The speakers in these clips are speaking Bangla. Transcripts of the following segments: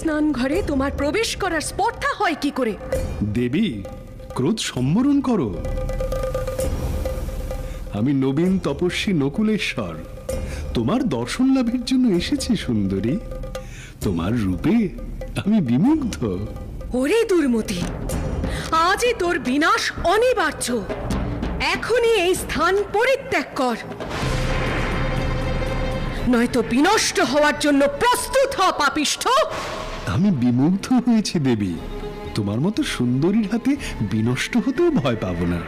স্নান ঘরে তোমার প্রবেশ করার স্পর্ধা হয় কি করে? দেবী, ক্রোধ সম্বরণ করো। আমি নবীন তপস্বী নকুলেশ্বর তোমার দর্শন লাভের জন্য এসেছি সুন্দরী। তোমার রূপে আমি বিমুগ্ধ। ওরে দুর্মতি, আজই তোর বিনাশ অনিবার্য। এখনই এই স্থান পরিত্যাগ কর, নয়তো বিনষ্ট হওয়ার জন্য প্রস্তুত হ পাপিষ্ঠ। আমি বিমুগ্ধ হয়েছি দেবী। তোমার মতো সুন্দরীর হাতে বিনষ্ট হতেও ভয় পাব না।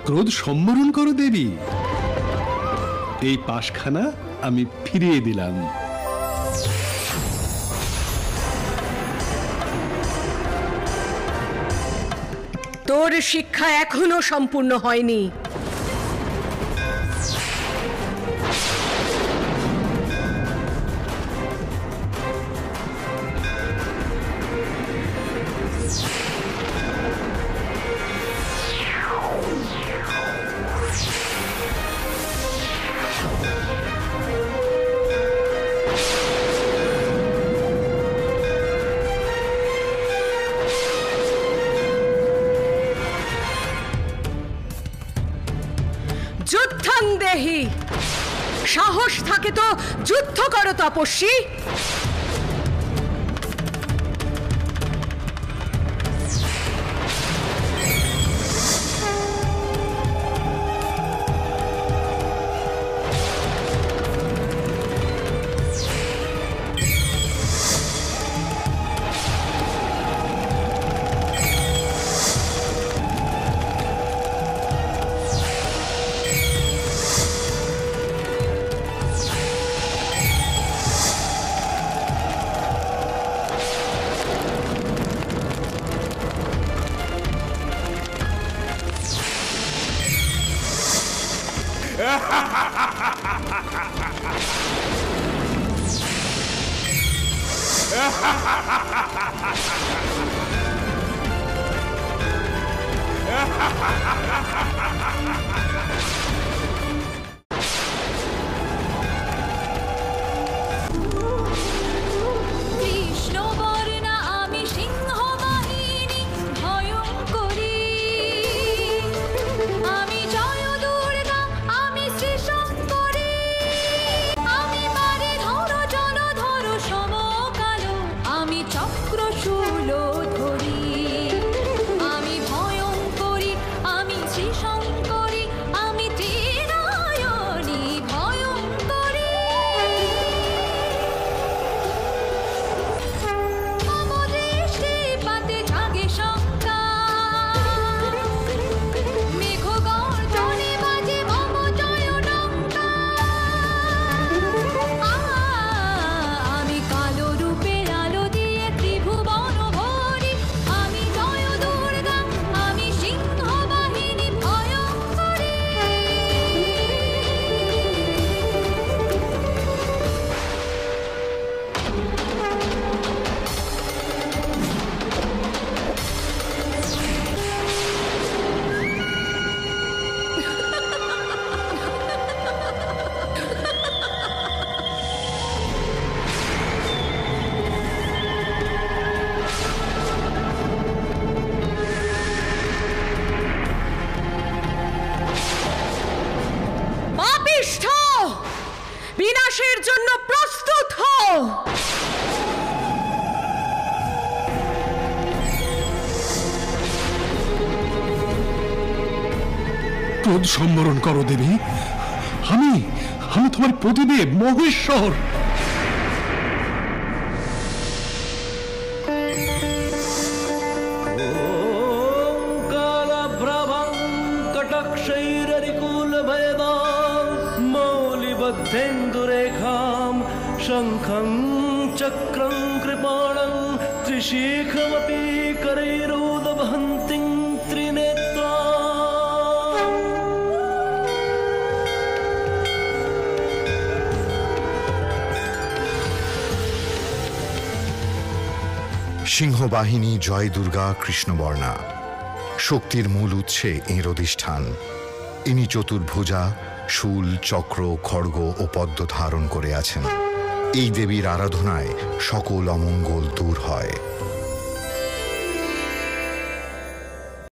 ক্রোধ সম্বরণ করো দেবী। এই পাশখানা আমি ফিরিয়ে দিলাম। তোর শিক্ষা এখনো সম্পূর্ণ হয়নি। যুদ্ধং দেহি, সাহস থাকে তো যুদ্ধ করো তপস্বী। বিনাশের জন্য প্রস্তুত হও। ক্রোধ সম্বরণ করো দেবী। আমি তোমার প্রতিদেব মহেশ্বর। धेन्दुरेखां शङ्खं चक्रं कृपाणं त्रिशिखमपि करैरोदवहन्तीं त्रिने সিংহবাহিনী জয় দুর্গা কৃষ্ণবর্ণা, শক্তির মূল উৎসে এঁর অধিষ্ঠান। ইনি চতুর্ভুজা, শূল, চক্র, খড়গ ও পদ্ম ধারণ করে আছেন। এই দেবীর আরাধনায় সকল অমঙ্গল দূর হয়।